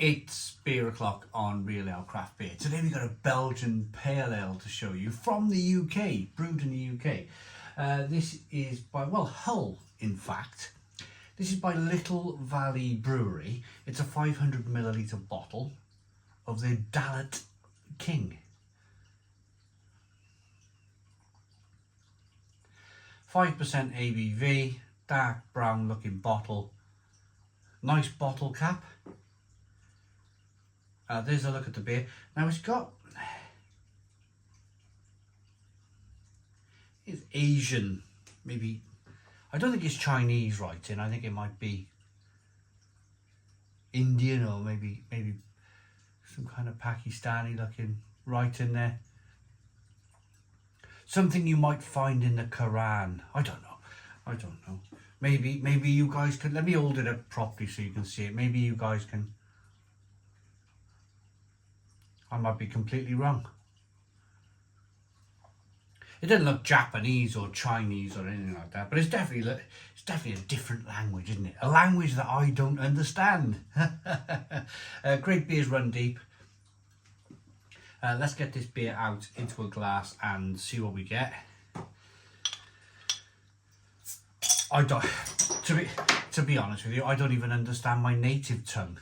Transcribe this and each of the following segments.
It's beer o'clock on Real Ale Craft Beer. Today we've got a Belgian Pale Ale to show you from the UK, brewed in the UK. This is by, well, Hull in fact. This is by Little Valley Brewery. It's a 500 milliliter bottle of the Dalit King. 5% ABV, dark brown looking bottle. Nice bottle cap. There's a look at the beer. Now it's Asian, maybe. I don't think it's Chinese writing. I think it might be Indian or maybe some kind of Pakistani looking writing there. Something you might find in the Quran. I don't know. Maybe you guys can, let me hold it up properly so you can see it. Maybe you guys can. I might be completely wrong. It doesn't look Japanese or Chinese or anything like that, but it's definitely a different language, isn't it? A language that I don't understand. Great beers run deep. Let's get this beer out into a glass and see what we get. To be honest with you, I don't even understand my native tongue.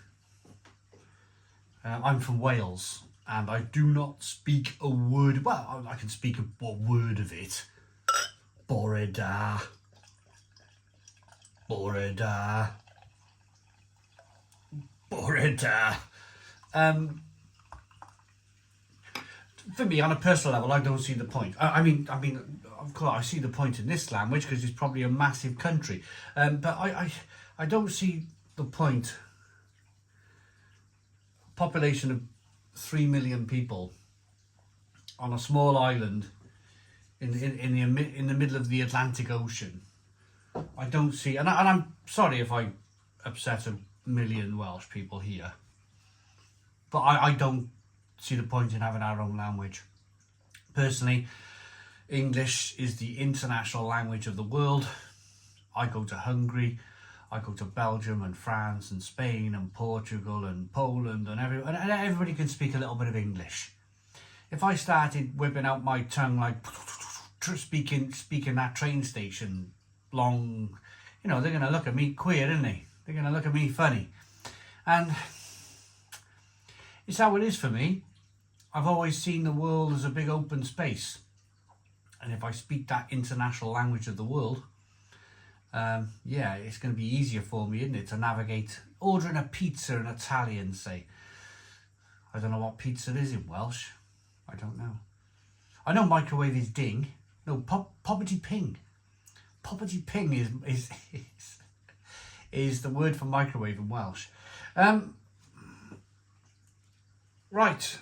I'm from Wales. And I do not speak a word. Well, I can speak a word of it. Boreda. For me, on a personal level, I don't see the point. I mean, of course, I see the point in this language because it's probably a massive country. But I don't see the point. Population of 3 million people on a small island in the middle of the Atlantic Ocean. I don't see, and I'm sorry if I upset a million Welsh people here, but I don't see the point in having our own language. Personally, English is the international language of the world. I go to Hungary, I go to Belgium and France and Spain and Portugal and Poland and everybody can speak a little bit of English. If I started whipping out my tongue like speaking that train station long, they're going to look at me queer, aren't they? They're going to look at me funny. And it's how it is for me. I've always seen the world as a big open space. And if I speak that international language of the world, it's going to be easier for me, isn't it, to navigate. Ordering a pizza in Italian, say. I don't know what pizza is in Welsh. I don't know. I know microwave is ding. No, poppity ping. Poppity ping is the word for microwave in Welsh. Right.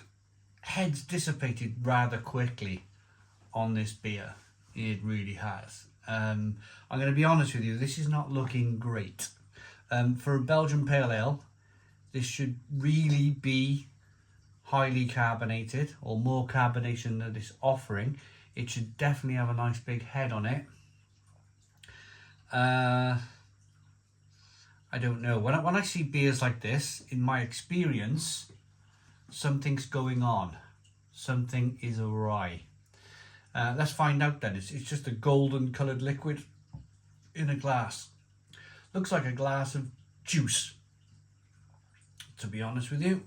Heads dissipated rather quickly on this beer. It really has. I'm going to be honest with you, this is not looking great. For a Belgian Pale Ale, this should really be highly carbonated, or more carbonation than it's offering. It should definitely have a nice big head on it. I don't know. When I see beers like this, in my experience, something's going on. Something is awry. Let's find out then. It's just a golden coloured liquid in a glass. Looks like a glass of juice, to be honest with you.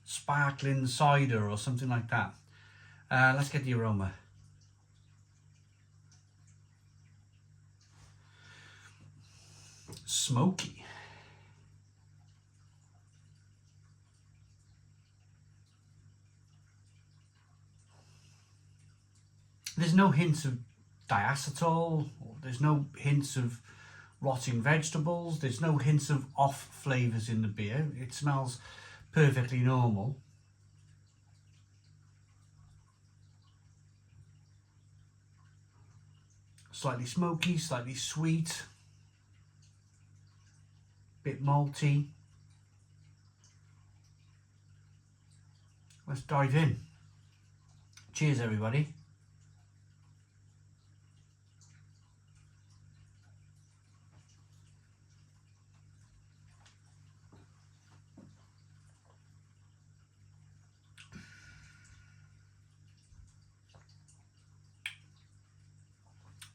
Sparkling cider or something like that. Let's get the aroma. Smoky. There's no hints of diacetyl, there's no hints of rotting vegetables, there's no hints of off flavours in the beer. It smells perfectly normal. Slightly smoky, slightly sweet, bit malty. Let's dive in. Cheers, everybody.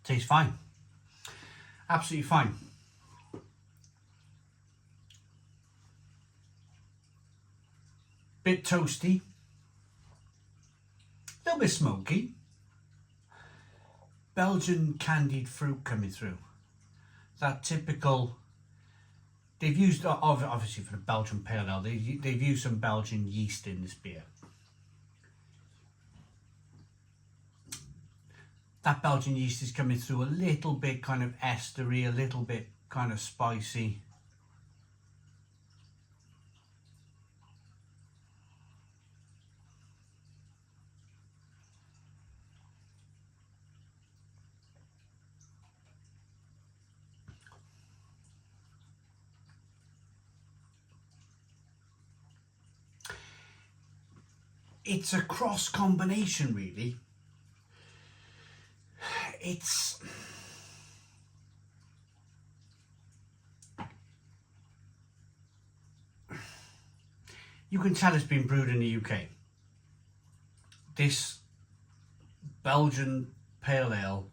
Tastes fine. Absolutely fine. Bit toasty. A little bit smoky. Belgian candied fruit coming through. That typical. They've used, obviously for the Belgian Pale Ale, they've used some Belgian yeast in this beer. That Belgian yeast is coming through a little bit kind of estery, a little bit kind of spicy. It's a cross combination, really. It's you can tell it's been brewed in the UK. This Belgian Pale Ale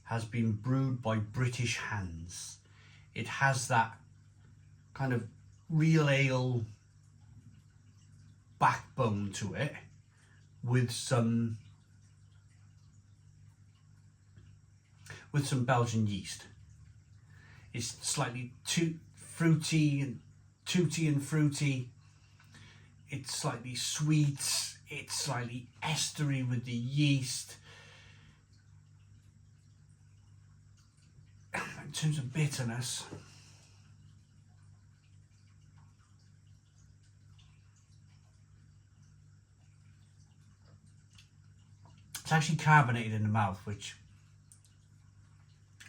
has been brewed by British hands. It has that kind of real ale backbone to it, with some Belgian yeast. It's slightly too fruity and tooty and fruity. It's slightly sweet. It's slightly estery with the yeast. In terms of bitterness, it's actually carbonated in the mouth, which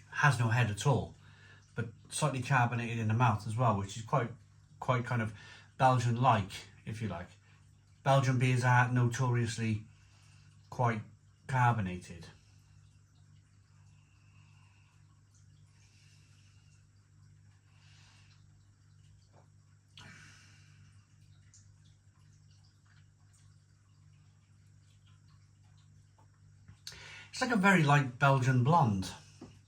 has no head at all, but slightly carbonated in the mouth as well, which is quite kind of Belgian-like, if you like. Belgian beers are notoriously quite carbonated. It's like a very light Belgian blonde.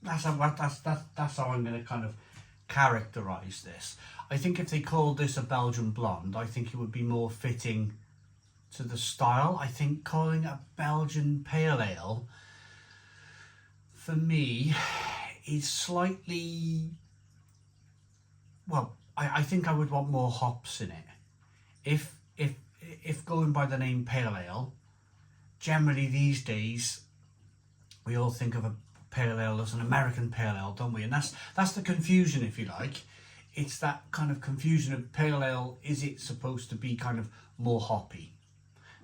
That's how I'm going to kind of characterize this. I think if they called this a Belgian blonde, I think it would be more fitting to the style. I think calling it a Belgian Pale Ale, for me, is slightly, well, I think I would want more hops in it. If going by the name Pale Ale, generally these days, we all think of a pale ale as an American pale ale, don't we? And that's the confusion, if you like. It's that kind of confusion of pale ale. Is it supposed to be kind of more hoppy?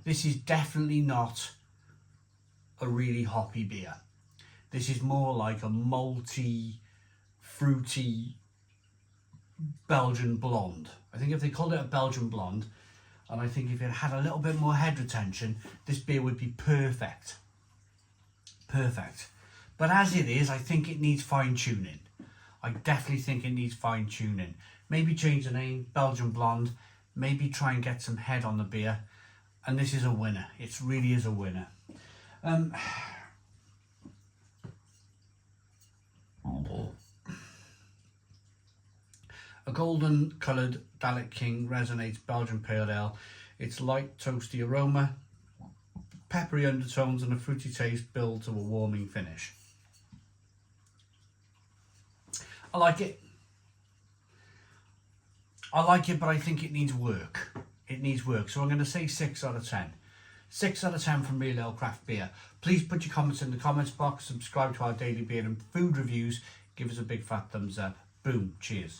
This is definitely not a really hoppy beer. This is more like a malty, fruity Belgian blonde. I think if they called it a Belgian blonde, and I think if it had a little bit more head retention, this beer would be perfect. Perfect. But as it is, I think it needs fine tuning. I definitely think it needs fine tuning. Maybe change the name, Belgian Blonde. Maybe try and get some head on the beer. And this is a winner. It really is a winner. A golden coloured Dalit King resonates Belgian Pale Ale. Its light toasty aroma, peppery undertones and a fruity taste build to a warming finish. I like it. But I think it needs work. It needs work. So I'm going to say 6 out of 10. 6 out of 10 from Real Ale Craft Beer. Please put your comments in the comments box. Subscribe to our daily beer and food reviews. Give us a big fat thumbs up. Boom. Cheers.